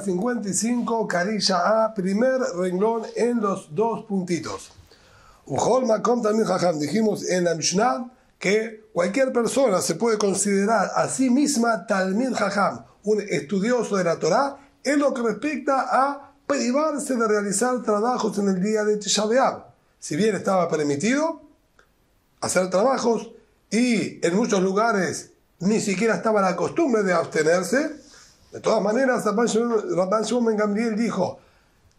55, Karilla A, primer renglón en los dos puntitos. Ujol Makom también Jajam, dijimos en la Mishnah que cualquier persona se puede considerar a sí misma Talmid Jajam, un estudioso de la Torá, en lo que respecta a privarse de realizar trabajos en el día de Tisha B'Av. Si bien estaba permitido hacer trabajos y en muchos lugares ni siquiera estaba la costumbre de abstenerse, de todas maneras Rabban Shimon ben Gamliel dijo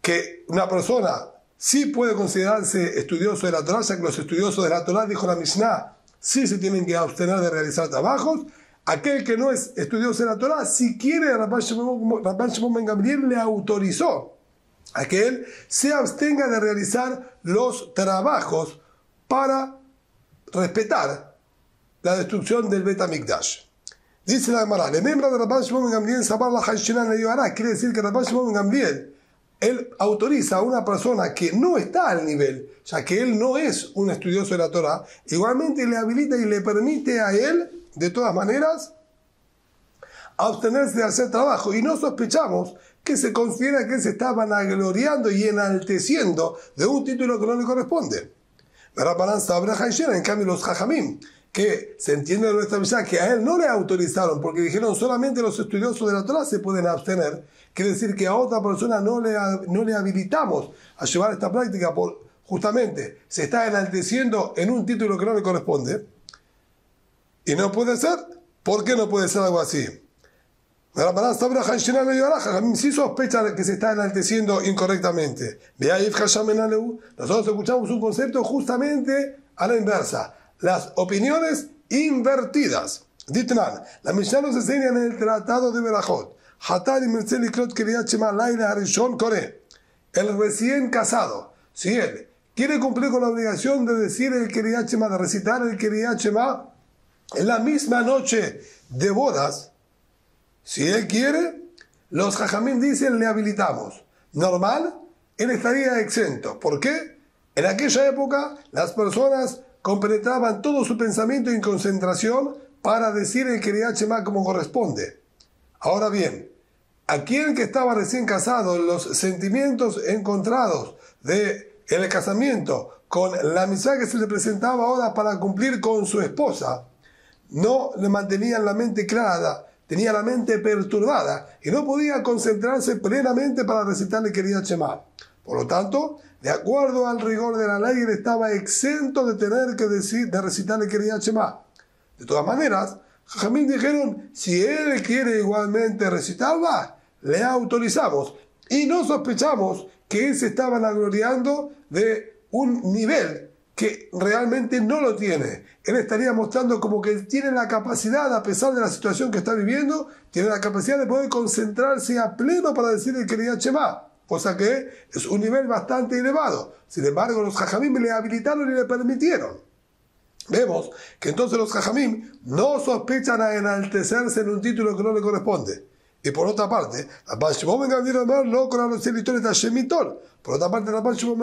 que una persona sí puede considerarse estudioso de la Torá, ya que los estudiosos de la Torá, dijo la Mishnah, sí se tienen que abstener de realizar trabajos. Aquel que no es estudioso de la Torá, si quiere, Rabban Shimon ben Gamliel le autorizó a que él se abstenga de realizar los trabajos para respetar la destrucción del Bet HaMikdash. Dice la Gemara, le membra de Rabban Shimon ben Gamliel sabar la Hayshinan le Yohará, quiere decir que Rabban Shimon ben Gamliel él autoriza a una persona que no está al nivel, ya que él no es un estudioso de la Torá, igualmente le habilita y le permite a él, de todas maneras, abstenerse de hacer trabajo. Y no sospechamos que se considera que él se está vanagloriando y enalteciendo de un título que no le corresponde. En cambio, los Jajamim, que se entiende de nuestra Mishnah que a él no le autorizaron, porque dijeron solamente los estudiosos de la Torá se pueden abstener, quiere decir que a otra persona no le habilitamos a llevar esta práctica, por justamente se está enalteciendo en un título que no le corresponde. Y no puede ser. ¿Por qué no puede ser algo así? Si sospecha que se está enalteciendo incorrectamente. Nosotros escuchamos un concepto justamente a la inversa. Las opiniones invertidas. Ditnan, la Mishnah nos enseña en el tratado de Berajot. El recién casado, si él quiere cumplir con la obligación de decir el Kriyat Shema, de recitar el Kriyat Shema en la misma noche de bodas, si él quiere, los Jajamim dicen le habilitamos. Normal, él estaría exento. ¿Por qué? En aquella época las personas compenetraban todo su pensamiento y concentración para decir el Kriyat Shema como corresponde. Ahora bien, a quien que estaba recién casado, los sentimientos encontrados de el casamiento con la misa que se le presentaba ahora para cumplir con su esposa, no le mantenían la mente clara, tenía la mente perturbada y no podía concentrarse plenamente para recitar el Kriyat Shema. Por lo tanto, de acuerdo al rigor de la ley, él estaba exento de tener que recitar el Kriyat Shema. De todas maneras, Jajamim dijeron, si él quiere igualmente recitarla, le autorizamos. Y no sospechamos que él se estaba vanagloriando de un nivel que realmente no lo tiene. Él estaría mostrando como que tiene la capacidad, a pesar de la situación que está viviendo, tiene la capacidad de poder concentrarse a pleno para decir el Kriyat Shema, cosa que es un nivel bastante elevado. Sin embargo, los Jajamim le habilitaron y le permitieron. Vemos que entonces los Jajamim no sospechan a enaltecerse en un título que no le corresponde. Y por otra parte, Rabban Shimon ben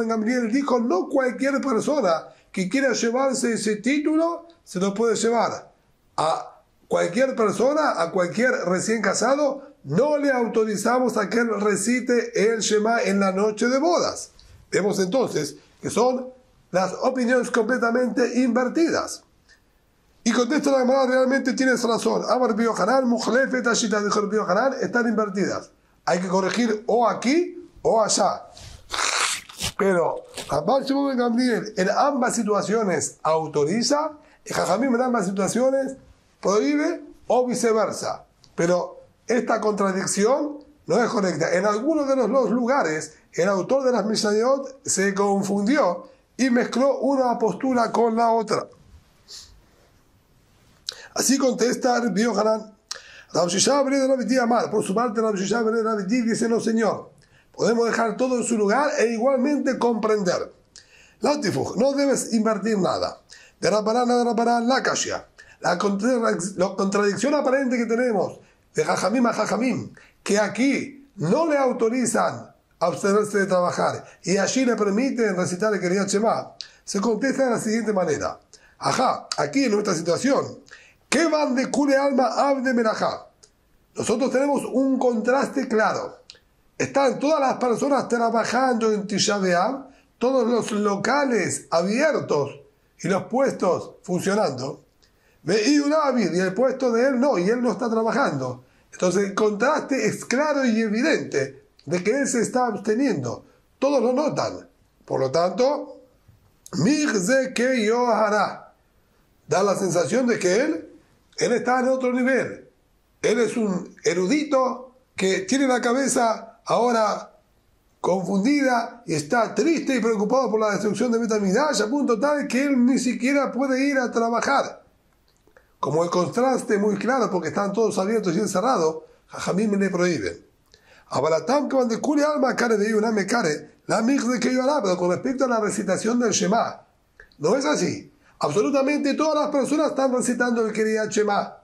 Gamliel dijo, no cualquier persona que quiera llevarse ese título se lo puede llevar. A cualquier persona, a cualquier recién casado, no le autorizamos a que él recite el Shema en la noche de bodas. Vemos entonces que son las opiniones completamente invertidas. Y contesta la Gemara, realmente tienes razón. Amar Rabbi Yohanan, Muhlefet Ashita, dijo Rabbi Yohanan, están invertidas. Hay que corregir o aquí o allá. Pero Rabban Shimon ben Gamliel en ambas situaciones autoriza, y Jajamim en ambas situaciones prohíbe o viceversa. Pero esta contradicción no es correcta. En algunos de los dos lugares, el autor de las Mishnayot se confundió y mezcló una postura con la otra. Así contesta Rabbi Yohanan. Rav Shishá ben Rabbi Amar. Por su parte, Rav Shishá ben Rabbi dice, no señor, podemos dejar todo en su lugar e igualmente comprender. No debes invertir nada. De Rabbanan la Kashya. La contradicción aparente que tenemos de Jajamim a Jajamim, que aquí no le autorizan abstenerse de trabajar y allí le permiten recitar el Kriyat Shema, se contesta de la siguiente manera. Ajá, aquí en nuestra situación, ¿qué van de Kule Alma Abde Melajá? Nosotros tenemos un contraste claro. están todas las personas trabajando en Tisha B'Av, todos los locales abiertos y los puestos funcionando. Y el puesto de él no, y él no está trabajando. Entonces el contraste es claro y evidente de que él se está absteniendo. Todos lo notan. Por lo tanto, Mijze que yo hará. Da la sensación de que él está en otro nivel. Él es un erudito que tiene la cabeza ahora confundida y está triste y preocupado por la destrucción de Bet HaMikdash, a punto tal que él ni siquiera puede ir a trabajar. Como el contraste muy claro, porque están todos abiertos y encerrados, Jajamim le prohíben. Abaratam que de Kuli alma care de una me care, la de que yo hará, pero con respecto a la recitación del Shema, no es así. Absolutamente todas las personas están recitando el Kriyat Shema.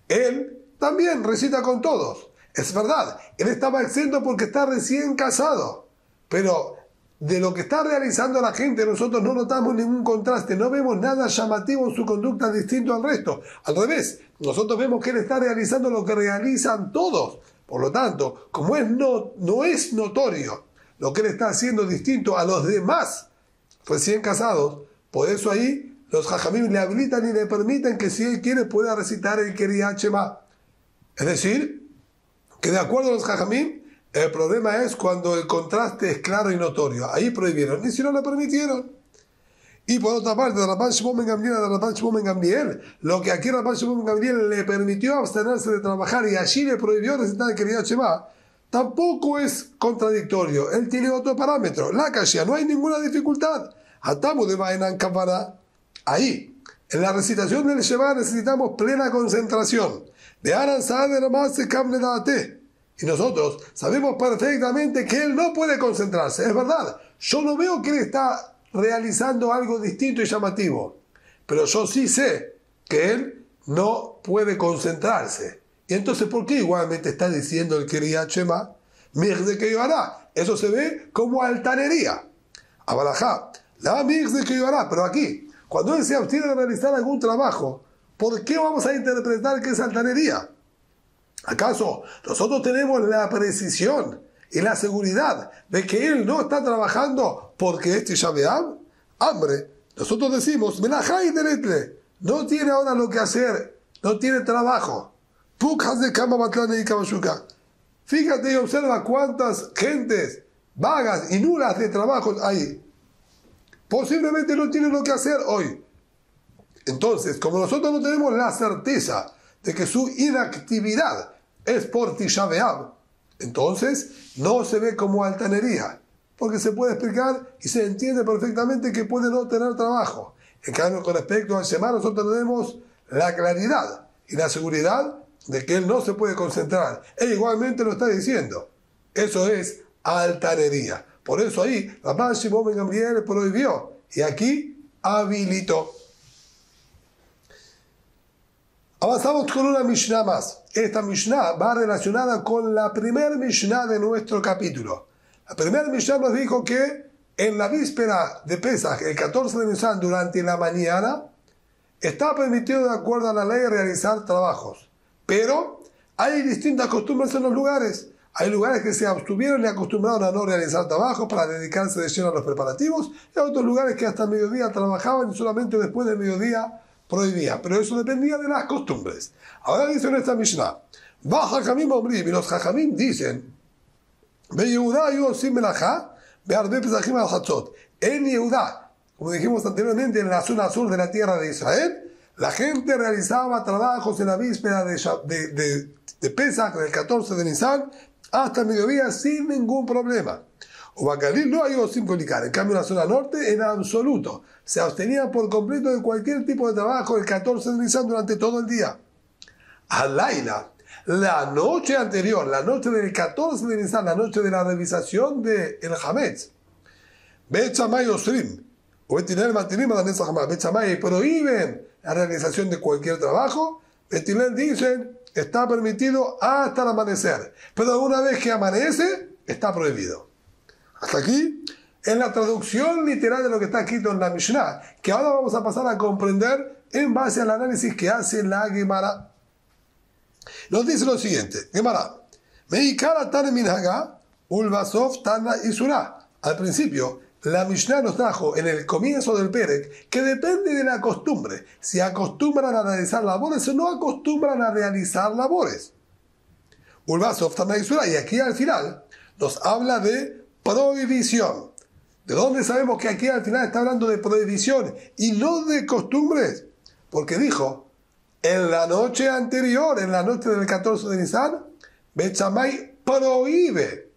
Él también recita con todos. Es verdad, él estaba exento porque está recién casado, pero de lo que está realizando la gente nosotros no notamos ningún contraste, no vemos nada llamativo en su conducta distinto al resto. Al revés, nosotros vemos que él está realizando lo que realizan todos. Por lo tanto, como no es notorio lo que él está haciendo distinto a los demás recién casados, por eso ahí los Jajamim le habilitan y le permiten que si él quiere pueda recitar el Kriyat Shema. Es decir, que de acuerdo a los Jajamim, el problema es cuando el contraste es claro y notorio. Ahí prohibieron, y si no le permitieron. Y por otra parte, de Rabban Shimon ben Gamliel, lo que aquí Rabban Shimon ben Gamliel le permitió abstenerse de trabajar y allí le prohibió recitar el Kriyat Shema, tampoco es contradictorio. Él tiene otro parámetro. La Kashia, no hay ninguna dificultad. Atamu de Bainan Kavara. Ahí, en la recitación del Shema necesitamos plena concentración. De Aran Saad Ramaz se Kamle Date. Y nosotros sabemos perfectamente que él no puede concentrarse. Es verdad, yo no veo que él está realizando algo distinto y llamativo, pero yo sí sé que él no puede concentrarse. Y entonces, ¿por qué igualmente está diciendo el Kriyat Shema? Mijde que yo hará. Eso se ve como altanería. Abalajá, la mijde que yo hará. Pero aquí, cuando él se abstiene de realizar algún trabajo, ¿por qué vamos a interpretar que es altanería? ¿Acaso nosotros tenemos la precisión y la seguridad de que él no está trabajando porque es Tisha B'Av? Hambre. Nosotros decimos, Melajá y Deretle, no tiene ahora lo que hacer, no tiene trabajo. Pujas de Kama Batlane y Kabashuka. Fíjate y observa cuántas gentes vagas y nulas de trabajos hay. Posiblemente no tienen lo que hacer hoy. Entonces, como nosotros no tenemos la certeza de que su inactividad es por Tisha B'Av, entonces no se ve como altanería, porque se puede explicar y se entiende perfectamente que puede no tener trabajo. En cambio, con respecto al Shema, nosotros tenemos la claridad y la seguridad de que él no se puede concentrar. Él igualmente lo está diciendo. Eso es altanería. Por eso ahí Rabban Shimon ben Gamliel prohibió y aquí habilitó. Avanzamos con una Mishnah más. Esta Mishnah va relacionada con la primera Mishnah de nuestro capítulo. La primera Mishnah nos dijo que en la víspera de Pesach, el 14 de Nisan, durante la mañana, está permitido de acuerdo a la ley realizar trabajos. Pero hay distintas costumbres en los lugares. Hay lugares que se abstuvieron y acostumbraron a no realizar trabajos para dedicarse de lleno a los preparativos. Y hay otros lugares que hasta mediodía trabajaban y solamente después del mediodía prohibía, pero eso dependía de las costumbres. Ahora dice en esta Mishnah, baja Jajamim Omrim, y los Jajamim dicen, en Yehudá, como dijimos anteriormente, en la zona sur de la tierra de Israel, la gente realizaba trabajos en la víspera de Pesach, del 14 de Nisan, hasta el mediodía sin ningún problema. O Bagalil no hay sin publicar. En cambio, en la zona norte, en absoluto, se abstenía por completo de cualquier tipo de trabajo el 14 de Nisan durante todo el día. Al-Laila, la noche anterior, la noche del 14 de Nisan, la noche de la revisación del Hametz, Bet Shammai Osrim, o Betilel Matinim a la Netzach Hamad, Bet Shammai prohíben la realización de cualquier trabajo. Betilel dicen, está permitido hasta el amanecer, pero una vez que amanece, está prohibido. Hasta aquí, en la traducción literal de lo que está escrito en la Mishnah, que ahora vamos a pasar a comprender en base al análisis que hace la Gemara. Nos dice lo siguiente, Gemara, Meikara Tane Minhaga, Ulbasov Tana y Surah. Al principio, la Mishnah nos trajo en el comienzo del Perek que depende de la costumbre. Si acostumbran a realizar labores o no acostumbran a realizar labores. Ulbasov Tana y Surah. Y aquí al final nos habla de prohibición. ¿De dónde sabemos que aquí al final está hablando de prohibición y no de costumbres? Porque dijo, en la noche anterior, en la noche del 14 de Nisan, Bet Shammai prohíbe.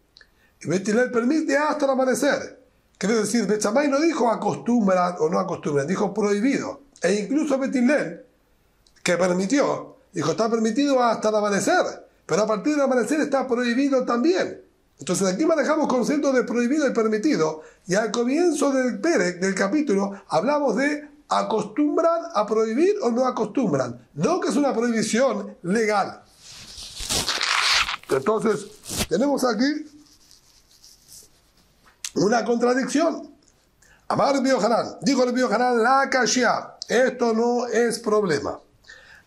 Y Bet Hillel permite hasta el amanecer. Quiere decir, Bet Shammai no dijo acostumbran o no acostumbran, dijo prohibido. E incluso Bet Hillel, que permitió, dijo está permitido hasta el amanecer. Pero a partir del amanecer está prohibido también. Entonces aquí manejamos conceptos de prohibido y permitido. Y al comienzo del Perek, del capítulo, hablamos de acostumbran a prohibir o no acostumbran. No que es una prohibición legal. Entonces, tenemos aquí una contradicción. Amar Rabbi Yohanan, dijo Rabbi Yohanan, la kashia, esto no es problema.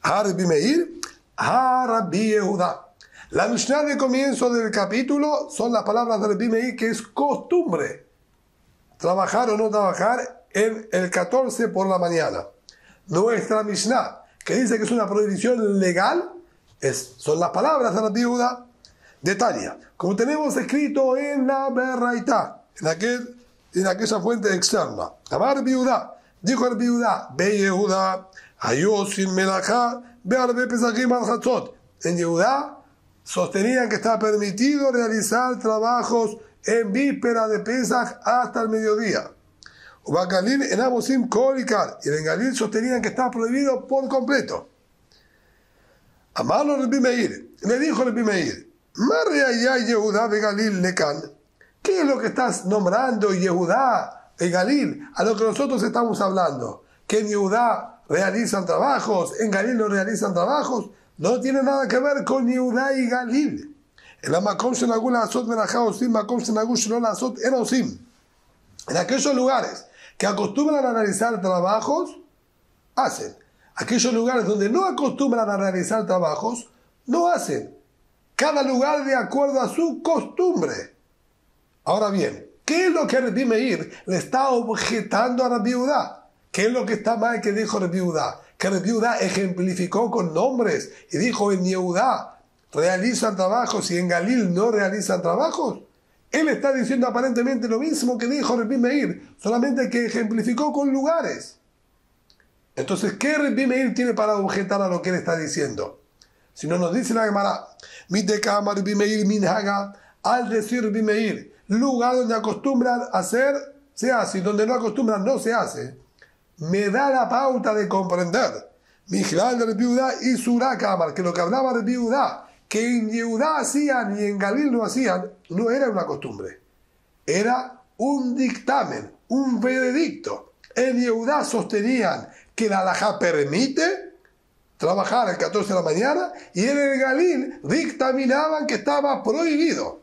Rabbi Meir, Rabbi Yehuda. La Mishnah de comienzo del capítulo son las palabras de Rabbi Meir, que es costumbre trabajar o no trabajar en el 14 por la mañana. Nuestra Mishnah, que dice que es una prohibición legal, son las palabras de Rabbi Yehuda. Detalle, como tenemos escrito en la Beraitá, en aquella fuente externa. Amar Rabbi Yehuda, dijo Rabbi Yehuda, Be Yehuda, Ayosin Melachá, Be Arbe Pesachim al Hatzot. En Yehuda sostenían que está permitido realizar trabajos en víspera de Pesach hasta el mediodía. Ubakalin en Amosim Korikar, y en Galil sostenían que está prohibido por completo. Amarlo Rabbi Meir, le dijo Rabbi Meir, Yehuda de Galil Lecan. ¿Qué es lo que estás nombrando Yehudá y Galil? A lo que nosotros estamos hablando. Que en Yehudá realizan trabajos, en Galil no realizan trabajos. No tiene nada que ver con Yehudá y Galil. En la Makom Shenagul Asot Melachá Osim, Makom Shenagul Shelol Asot En Osim. En aquellos lugares que acostumbran a realizar trabajos, hacen. Aquellos lugares donde no acostumbran a realizar trabajos, no hacen. Cada lugar de acuerdo a su costumbre. Ahora bien, ¿qué es lo que Rabbi Meir le está objetando a Rabbi Yehuda? ¿Qué es lo que está mal que dijo Rabbi Yehuda? Que Rabbi Yehuda ejemplificó con nombres y dijo en Yehuda realizan trabajos y en Galil no realizan trabajos. Él está diciendo aparentemente lo mismo que dijo Rabbi Meir, solamente que ejemplificó con lugares. Entonces, ¿qué Rabbi Meir tiene para objetar a lo que él está diciendo? Si no nos dice la Gemara, Mitekama Rabbi Meir minhaga, al decir Rabbi Meir, lugar donde acostumbran a hacer, se hace, y donde no acostumbran, no se hace, me da la pauta de comprender, Mijlal de Rabbi Yehuda y Surah Kamar, que lo que hablaba Rabbi Yehuda, que en Yehuda hacían y en Galil no hacían, no era una costumbre, era un dictamen, un veredicto. En Yehuda sostenían que la halajá permite trabajar el 14 de la mañana, y en el Galil dictaminaban que estaba prohibido.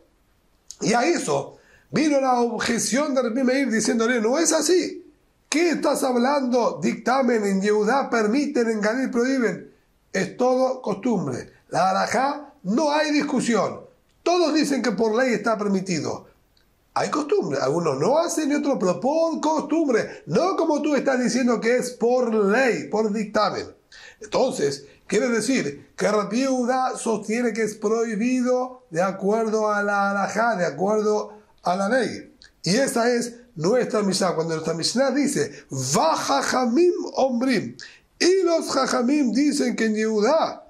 Y a eso vino la objeción de Rabbi Meir diciéndole, no es así. ¿Qué estás hablando? Dictamen en Yehuda permiten, en Galil prohíben. Es todo costumbre. La halajá no hay discusión. Todos dicen que por ley está permitido. Hay costumbre. Algunos no hacen y otros, pero por costumbre. No como tú estás diciendo que es por ley, por dictamen. Entonces, quiere decir que Rabbi Yehuda sostiene que es prohibido de acuerdo a la halajá, de acuerdo a la ley. Y esa es nuestra Mishnah. Cuando nuestra Mishnah dice, Va jajamim ombrim, y los jajamim dicen que en Yehuda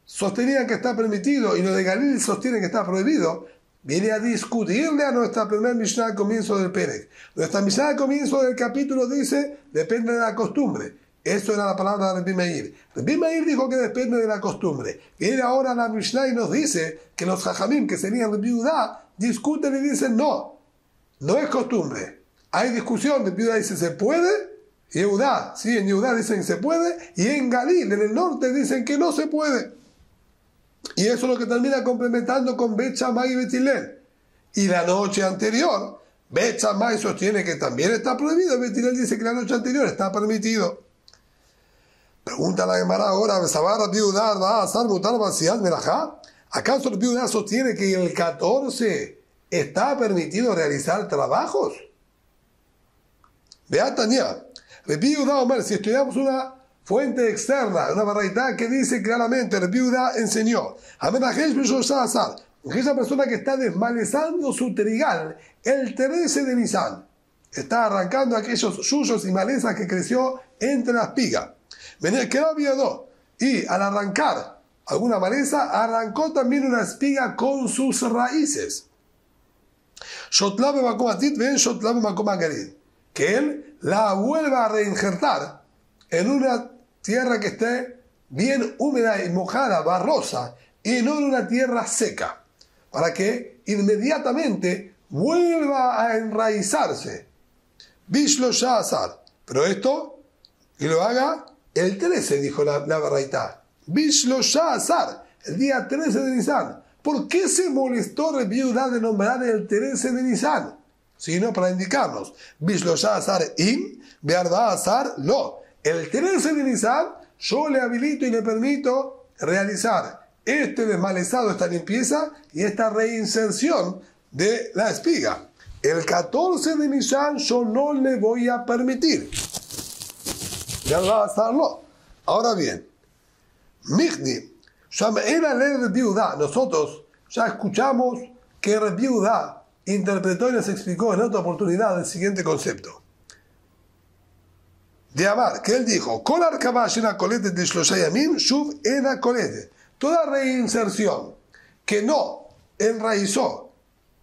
sostenían que está permitido y los de Galil sostienen que está prohibido, viene a discutirle a nuestra primera Mishnah al comienzo del Perek. Nuestra Mishnah al comienzo del capítulo dice, depende de la costumbre. Eso era la palabra de Rabbi Meir. Rabbi Meir dijo que depende de la costumbre. Viene ahora la Mishnah y nos dice que los jajamim, que serían Rabbi Yehuda, discuten y dicen no es costumbre. Hay discusión. Rabbi Yehuda dice se puede, Yehuda, sí, en Yehuda dicen se puede, y en Galil, en el norte, dicen que no se puede. Y eso es lo que termina complementando con Bet Shammai y Bet Hillel. Y la noche anterior, Bet Shammai sostiene que también está prohibido, Bet Hillel dice que la noche anterior está permitido. Pregunta la Gemara ahora, ¿Acaso Rabbi Yehuda sostiene que el 14 está permitido realizar trabajos? Vea Tania, Rabbi Yehuda Omer, si estudiamos una fuente externa, una baraita que dice claramente, Rabbi Yehuda enseñó, aquella persona que está desmalezando su trigal el 13 de Nisan, está arrancando aquellos yuyos y malezas que creció entre las espigas. Y al arrancar alguna maleza, arrancó también una espiga con sus raíces. Que él la vuelva a reinjertar en una tierra que esté bien húmeda y mojada, barrosa, y no en una tierra seca, para que inmediatamente vuelva a enraizarse. Bishlo Shazar. Pero esto, que lo haga el 13, dijo la baraita. Bishlo Shazar, el día 13 de Nisan. ¿Por qué se molestó Rabbi Yehuda de nombrar el 13 de Nisan? Sino para indicarnos, Bishlo Shazar im, Bearba Azar lo. El 13 de Nisan, yo le habilito y le permito realizar este desmalezado, esta limpieza y esta reinserción de la espiga. El 14 de Nisan yo no le voy a permitir. Bearba Azar lo. Ahora bien, Mihdi, nosotros ya escuchamos que Rabbi Yehuda interpretó y nos explicó en otra oportunidad el siguiente concepto. De Amar, que él dijo, toda reinserción que no enraizó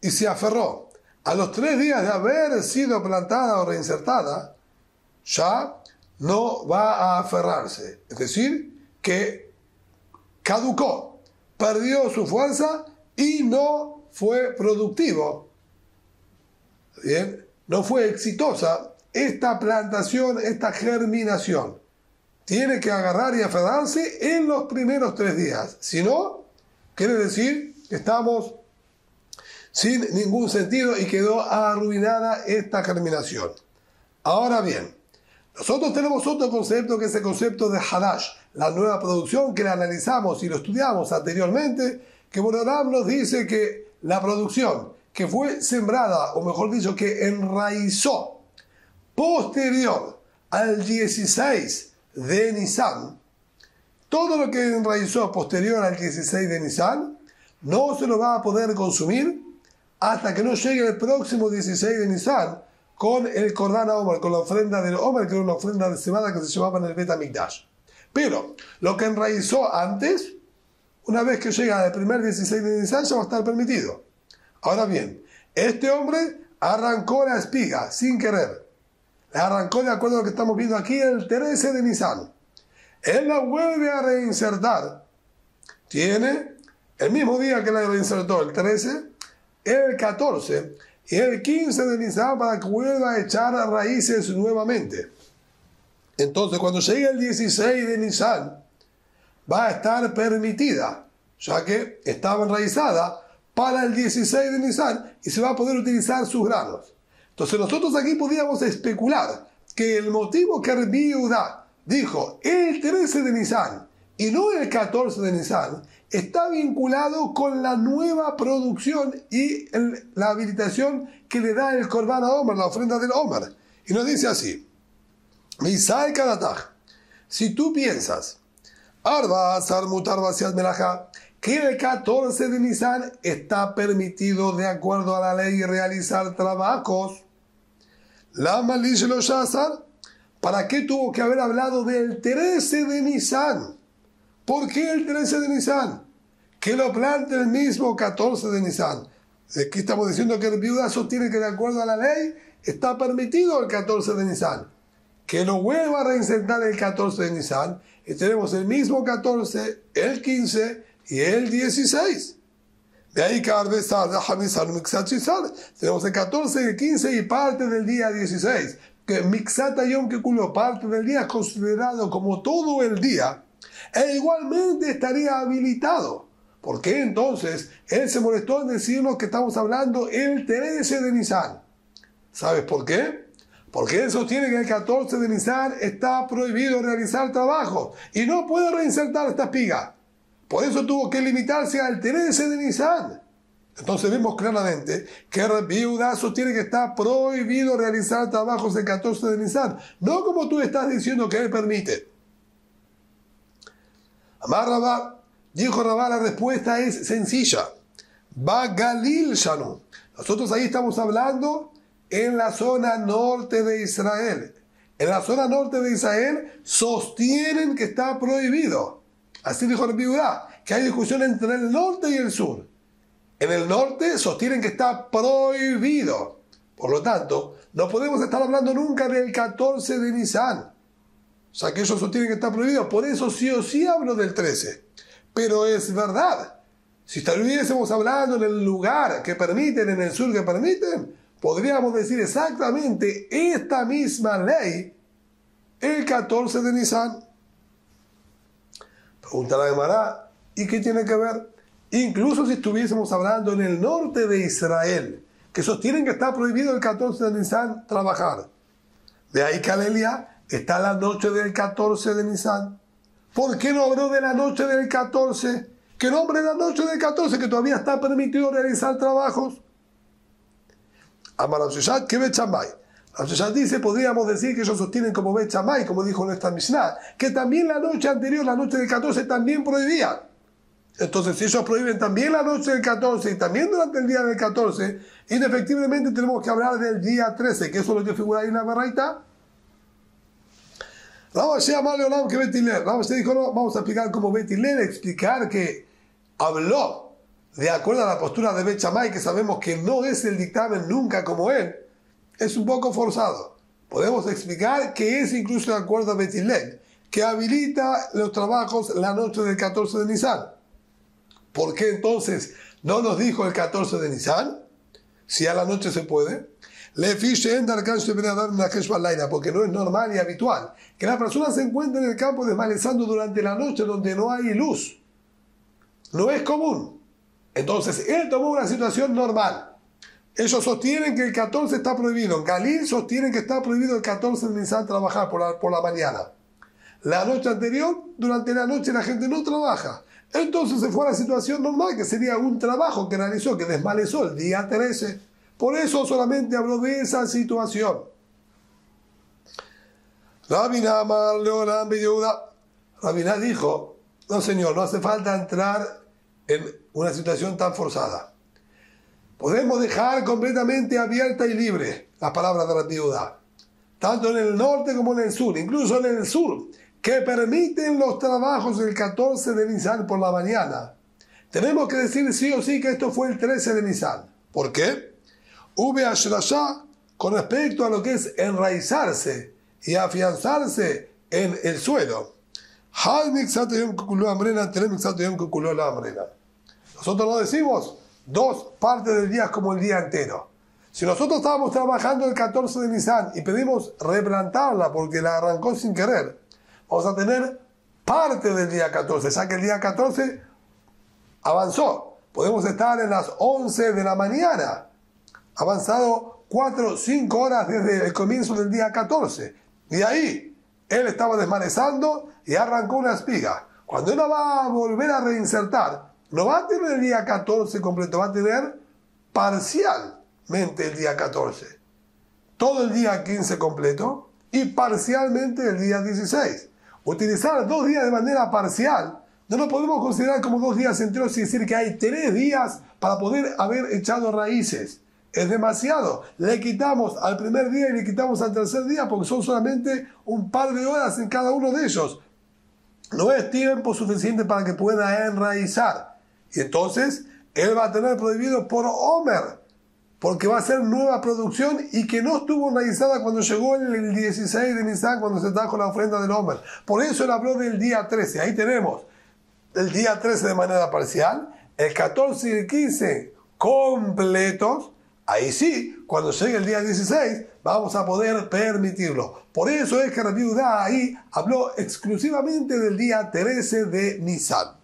y se aferró a los 3 días de haber sido plantada o reinsertada, ya no va a aferrarse. Es decir, que caducó, perdió su fuerza y no fue productivo. Bien, no fue exitosa esta plantación, esta germinación. Tiene que agarrar y aferrarse en los primeros 3 días. Si no, quiere decir que estamos sin ningún sentido y quedó arruinada esta germinación. Ahora bien, nosotros tenemos otro concepto que es el concepto de Hadash, la nueva producción que la analizamos y lo estudiamos anteriormente, que Boreolam nos dice que la producción que fue sembrada, o mejor dicho, que enraizó posterior al 16 de Nisan, todo lo que enraizó posterior al 16 de Nisan no se lo va a poder consumir hasta que no llegue el próximo 16 de Nisan con el Korban Omer, con la ofrenda del Omer, que era una ofrenda de cebada que se llevaba en el Bet HaMikdash. Pero lo que enraizó antes, una vez que llega el primer 16 de Nisan, ya va a estar permitido. Ahora bien, este hombre arrancó la espiga sin querer. La arrancó de acuerdo a lo que estamos viendo aquí el 13 de Nisan. Él la vuelve a reinsertar. Tiene el mismo día que la reinsertó, el 13, el 14 y el 15 de Nisan para que vuelva a echar raíces nuevamente. Entonces, cuando llegue el 16 de Nisan, va a estar permitida, ya que estaba enraizada para el 16 de Nisan y se va a poder utilizar sus granos. Entonces, nosotros aquí podíamos especular que el motivo que Rabbi Yehuda dijo el 13 de Nisan y no el 14 de Nisan está vinculado con la nueva producción y la habilitación que le da el Korban Omer, la ofrenda del Omer. Y nos dice así: Misai Karataj, si tú piensas, Arba Asar Mutar Basiat Melajá, que el 14 de Nisan está permitido de acuerdo a la ley realizar trabajos, la malicia lo Shazar, ¿para qué tuvo que haber hablado del 13 de Nisan? ¿Por qué el 13 de Nisan? Que lo plante el mismo 14 de Nisan. Aquí estamos diciendo que el viuda sostiene que de acuerdo a la ley está permitido el 14 de Nisan. Que lo vuelva a reinsertar el 14 de Nisan y tenemos el mismo 14, el 15 y el 16. De ahí tenemos el 14, el 15 y parte del día 16. Que Mixata Yom Kekulo, parte del día, es considerado como todo el día. E igualmente estaría habilitado. ¿Por qué entonces él se molestó en decirnos que estamos hablando el 13 de Nisan? ¿Sabes por qué? Porque él sostiene que el 14 de Nisan está prohibido realizar trabajo y no puede reinsertar esta espiga. Por eso tuvo que limitarse al 13 de Nisan. Entonces vemos claramente que Rabbi Yehuda sostiene que está prohibido realizar trabajos el 14 de Nisan. No como tú estás diciendo que él permite. Amar Rabá, dijo Rabá, la respuesta es sencilla. Va Galil Shanu. Nosotros ahí estamos hablando en la zona norte de Israel. En la zona norte de Israel sostienen que está prohibido. Así dijo Rabbi Yehuda, que hay discusión entre el norte y el sur. En el norte sostienen que está prohibido. Por lo tanto, no podemos estar hablando nunca del 14 de Nisan. O sea, que ellos sostienen que está prohibido. Por eso sí o sí hablo del 13. Pero es verdad. Si estuviésemos hablando en el lugar que permiten, en el sur que permiten, podríamos decir exactamente esta misma ley el 14 de Nisan. Pregunta la Gemara, ¿y qué tiene que ver? Incluso si estuviésemos hablando en el norte de Israel, que sostienen que está prohibido el 14 de Nisan trabajar. De ahí Calelia está la noche del 14 de Nisan. ¿Por qué no habló de la noche del 14? ¿Qué nombre la noche del 14 que todavía está permitido realizar trabajos? Amar Absheshat que Bet Shammai. Absheshat dice, podríamos decir que ellos sostienen como Bet Shammai, como dijo nuestra Mishnah, que también la noche anterior, la noche del 14, también prohibían. Entonces, si ellos prohíben también la noche del 14 y también durante el día del 14, indefectiblemente tenemos que hablar del día 13, que eso es lo que figura ahí en la Baraita. Vamos a dijo, no, vamos a explicar cómo Bet Hillel, explicar que habló de acuerdo a la postura de Bet Shammai, que sabemos que no es el dictamen nunca como él, es un poco forzado. Podemos explicar que es incluso de acuerdo a Bet Hillel, que habilita los trabajos la noche del 14 de Nisan. ¿Por qué entonces no nos dijo el 14 de Nisan? Si a la noche se puede. Porque no es normal y habitual que la persona se encuentre en el campo desmalezando durante la noche donde no hay luz. No es común. Entonces, él tomó una situación normal. Ellos sostienen que el 14 está prohibido. En Galil sostienen que está prohibido el 14 de Nisan trabajar por la mañana. La noche anterior, durante la noche la gente no trabaja. Entonces se fue a la situación normal, que sería un trabajo que realizó, que desmalezó el día 13. Por eso solamente habló de esa situación. Rabina dijo, no señor, no hace falta entrar en una situación tan forzada. Podemos dejar completamente abierta y libre las palabras de Rabbi Yehuda, tanto en el norte como en el sur, incluso en el sur, que permiten los trabajos del 14 de Nisan por la mañana. Tenemos que decir sí o sí que esto fue el 13 de Nisan. ¿Por qué? Con respecto a lo que es enraizarse y afianzarse en el suelo. Nosotros no decimos 2 partes del día como el día entero. Si nosotros estábamos trabajando el 14 de Nisan y pedimos replantarla porque la arrancó sin querer, vamos a tener parte del día 14, ya que el día 14 avanzó. Podemos estar en las 11 de la mañana, avanzado 4 o 5 horas desde el comienzo del día 14. Y ahí, él estaba desmalezando y arrancó una espiga. Cuando él va a volver a reinsertar, no va a tener el día 14 completo, va a tener parcialmente el día 14. Todo el día 15 completo y parcialmente el día 16. Utilizar 2 días de manera parcial no lo podemos considerar como 2 días enteros y decir que hay 3 días para poder haber echado raíces. Es demasiado. Le quitamos al primer día y le quitamos al tercer día porque son solamente un par de horas en cada uno de ellos. No es tiempo suficiente para que pueda enraizar. Y entonces él va a tener prohibido por Omer, porque va a ser nueva producción y que no estuvo enraizada cuando llegó el 16 de Nisan, cuando se trajo la ofrenda del Omer. Por eso él habló del día 13. Ahí tenemos el día 13 de manera parcial, el 14 y el 15 completos. Ahí sí, cuando llegue el día 16, vamos a poder permitirlo. Por eso es que Rabbi Yehuda ahí habló exclusivamente del día 13 de Nisan.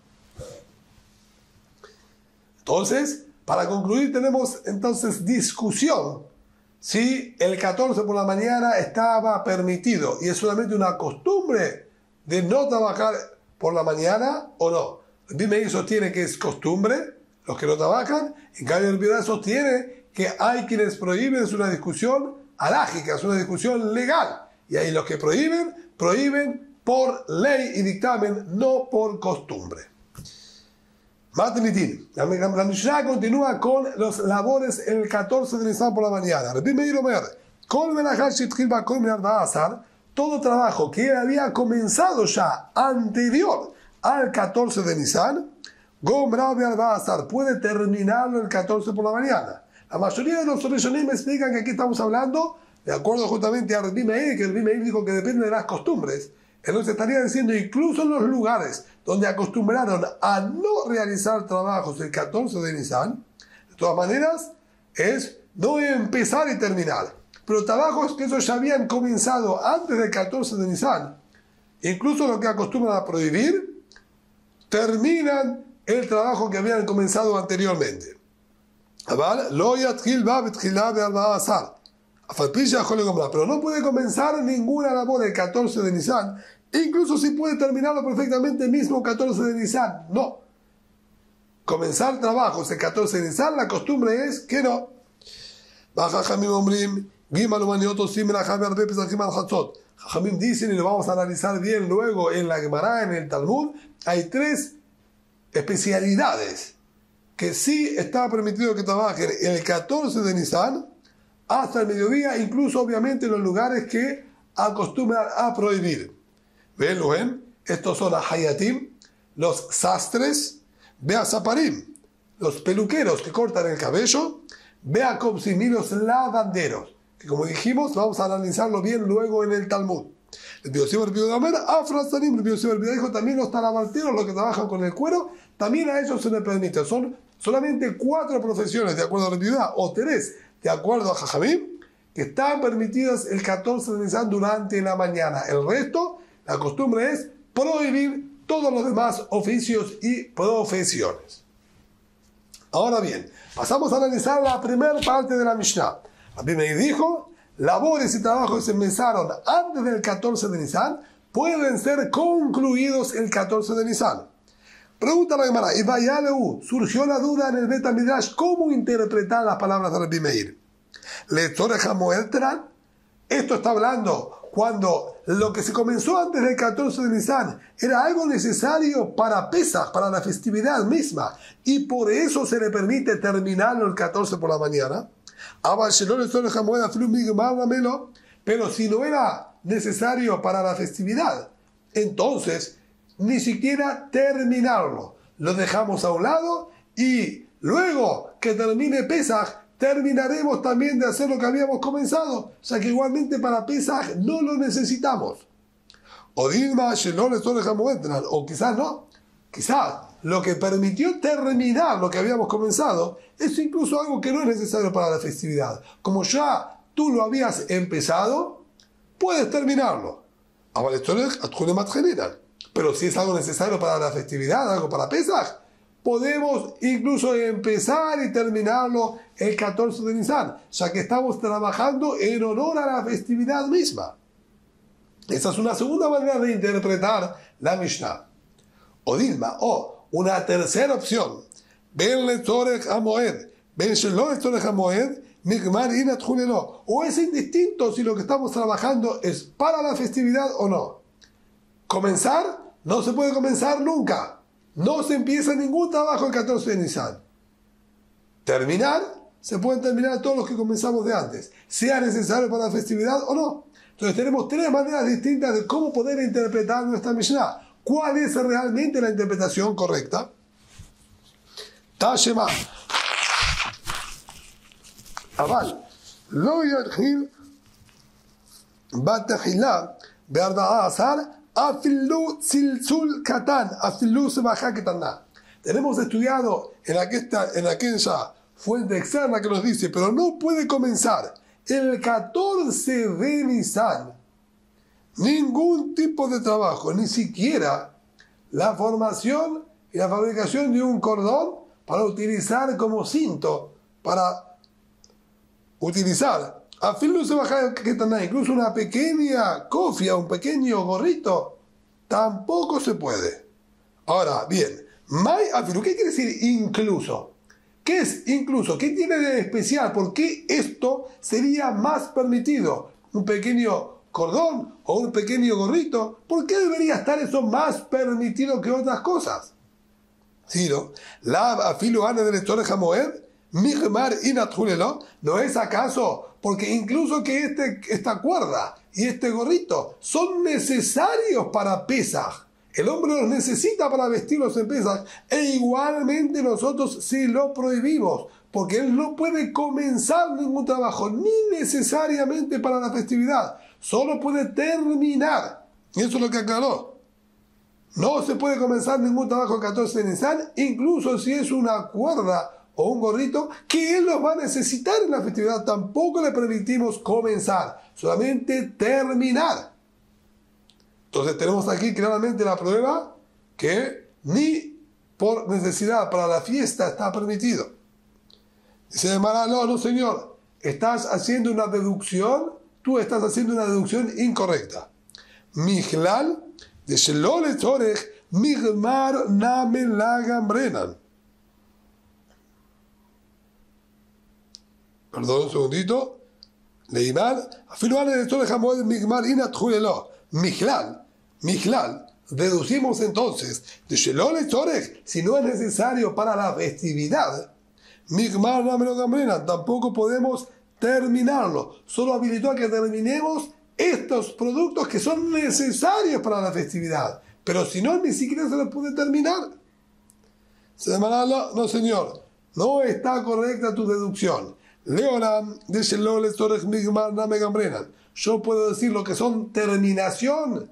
Entonces, para concluir, tenemos entonces discusión si el 14 por la mañana estaba permitido y es solamente una costumbre de no trabajar por la mañana o no. Rabbi Meir sostiene que es costumbre, los que no trabajan. En cambio, Rabbi Yehuda sostiene que hay quienes prohíben, es una discusión alágica, es una discusión legal. Y ahí los que prohíben, prohíben por ley y dictamen, no por costumbre. Matnitin. La Mishnah continúa con los labores el 14 de Nisan por la mañana. Rabbi Meir Omer, todo trabajo que había comenzado ya anterior al 14 de Nisan, puede terminarlo el 14 por la mañana. La mayoría de los Rishonim me explican que aquí estamos hablando, de acuerdo justamente a Rabbi Meir, que Rabbi Meir dijo que depende de las costumbres. Entonces estaría diciendo, incluso en los lugares donde acostumbraron a no realizar trabajos el 14 de Nisan, de todas maneras, es no empezar y terminar. Pero trabajos que esos ya habían comenzado antes del 14 de Nisan, incluso lo que acostumbran a prohibir, terminan el trabajo que habían comenzado anteriormente. Pero no puede comenzar ninguna labor el 14 de Nisan, incluso si puede terminarlo perfectamente el mismo 14 de Nisan. No. Comenzar trabajos el 14 de Nisan, la costumbre es que no. Jajamim dicen, y lo vamos a analizar bien luego en la Gemara, en el Talmud, hay tres especialidades que sí está permitido que trabajen el 14 de Nisan hasta el mediodía, incluso obviamente en los lugares que acostumbran a prohibir. Vean, estos son los hayatim, los sastres, beazaparim, los peluqueros que cortan el cabello, beakobsim y los lavanderos, que como dijimos vamos a analizarlo bien luego en el Talmud. El Biosif el Biodamer, afrastanim, el Biosif el dijo también los talabarteros, los que trabajan con el cuero, también a ellos se les permite. Son solamente 4 profesiones de acuerdo a la Biodah, o 3 de acuerdo a Jajamim, que están permitidas el 14 de Nisan durante la mañana. El resto, la costumbre es prohibir todos los demás oficios y profesiones. Ahora bien, pasamos a analizar la primera parte de la Mishnah. Rabbi Meir dijo, labores y trabajos que se empezaron antes del 14 de Nisan pueden ser concluidos el 14 de Nisan. Pregunta la Gemara, y Vayaleu, surgió la duda en el Bet HaMidrash, ¿cómo interpretar las palabras de Rabbi Meir? Esto está hablando cuando lo que se comenzó antes del 14 de Nisan era algo necesario para Pesach, para la festividad misma, y por eso se le permite terminarlo el 14 por la mañana. Pero si no era necesario para la festividad, entonces ni siquiera terminarlo. Lo dejamos a un lado y luego que termine Pesach, terminaremos también de hacer lo que habíamos comenzado. O sea que igualmente para Pesach no lo necesitamos. O quizás no. Quizás lo que permitió terminar lo que habíamos comenzado es incluso algo que no es necesario para la festividad. Como ya tú lo habías empezado, puedes terminarlo. Pero si es algo necesario para la festividad, algo para Pesach, podemos incluso empezar y terminarlo el 14 de Nisan, ya que estamos trabajando en honor a la festividad misma. Esa es una segunda manera de interpretar la Mishnah. O Dilma, o una tercera opción. O es indistinto si lo que estamos trabajando es para la festividad o no. Comenzar, no se puede comenzar nunca. No se empieza ningún trabajo el 14 de Nisan. Terminar, se pueden terminar todos los que comenzamos de antes, sea necesario para la festividad o no. Entonces tenemos 3 maneras distintas de cómo poder interpretar nuestra Mishnah. ¿Cuál es realmente la interpretación correcta? Tashema. Aval. Lo yadkhil batahila be'arba'a asar afilu silsul katan afilu sebaja ketana. Tenemos estudiado en aquella fuente externa que nos dice, pero no puede comenzar el 14 de Nisan ningún tipo de trabajo, ni siquiera la formación y la fabricación de un cordón para utilizar como cinto, para utilizar a fin de bajar que también incluso una pequeña cofia, un pequeño gorrito, tampoco se puede. Ahora, bien, May afilu, ¿qué quiere decir incluso? ¿Qué es incluso? ¿Qué tiene de especial? ¿Por qué esto sería más permitido? ¿Un pequeño cordón o un pequeño gorrito? ¿Por qué debería estar eso más permitido que otras cosas? Sí, ¿no? La afilu ane del lector Hamoed, migmar inatjulelo, ¿no es acaso? Porque incluso que esta cuerda y este gorrito son necesarios para Pesaj. El hombre los necesita para vestirlos en Pesaj, e igualmente nosotros sí lo prohibimos, porque él no puede comenzar ningún trabajo, ni necesariamente para la festividad, solo puede terminar. Y eso es lo que aclaró. No se puede comenzar ningún trabajo el 14 de Nisan, incluso si es una cuerda o un gorrito, que él los va a necesitar en la festividad, tampoco le permitimos comenzar, solamente terminar. Entonces tenemos aquí claramente la prueba que ni por necesidad para la fiesta está permitido. Dice de Mara, no señor, estás haciendo una deducción, tú estás haciendo una deducción incorrecta. Mijlal de Shelole Torech Migmar Namen Lagambrenan. Perdón un segundito. Leimar, afirmar de Torech Hamoed Migmar Inatjulelo. Mijlal, deducimos entonces de Shelole Torech, si no es necesario para la festividad, Migmar Namen Lagambrenan, tampoco podemos terminarlo. Solo habilitó a que terminemos estos productos que son necesarios para la festividad, pero si no, ni siquiera se los puede terminar. Se llamará, no señor, no está correcta tu deducción. Leolam de Shelole Torech Migmar Namen Lagambrenan. Yo puedo decir lo que son terminación,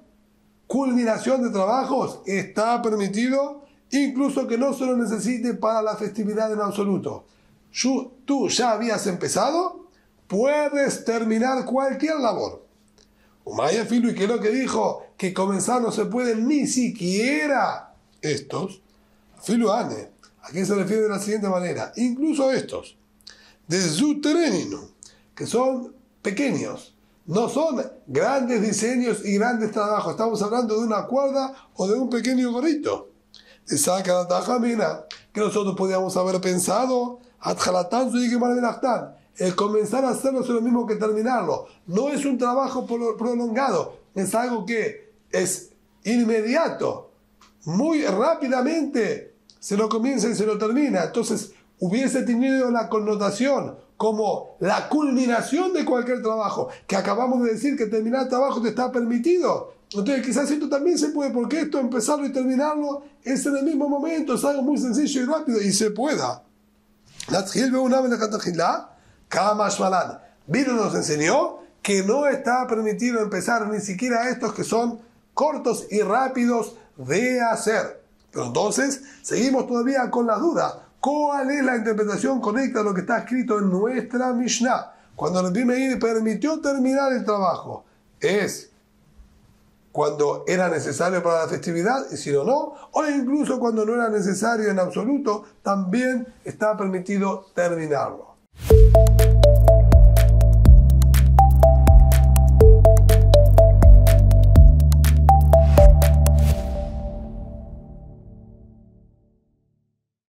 culminación de trabajos, está permitido, incluso que no se lo necesite para la festividad en absoluto. Tú ya habías empezado, puedes terminar cualquier labor. Umaya Filu, y que es lo que dijo, que comenzar no se puede ni siquiera estos. Filu Ane, aquí se refiere de la siguiente manera, incluso estos, de Zutereninu, que son pequeños, no son grandes diseños y grandes trabajos, estamos hablando de una cuerda o de un pequeño gorrito. De saca la tajamina, que nosotros podíamos haber pensado, el comenzar a hacerlo es lo mismo que terminarlo. No es un trabajo prolongado, es algo que es inmediato, muy rápidamente se lo comienza y se lo termina. Entonces hubiese tenido la connotación como la culminación de cualquier trabajo, que acabamos de decir que terminar el trabajo te está permitido. Entonces quizás esto también se puede, porque esto empezarlo y terminarlo es en el mismo momento, es algo muy sencillo y rápido, y se pueda. Vino nos enseñó que no está permitido empezar ni siquiera estos que son cortos y rápidos de hacer. Pero entonces seguimos todavía con la duda. ¿Cuál es la interpretación correcta de lo que está escrito en nuestra Mishnah? Cuando el Rabbi Meir permitió terminar el trabajo, ¿es cuando era necesario para la festividad y si no, o incluso cuando no era necesario en absoluto, también está permitido terminarlo?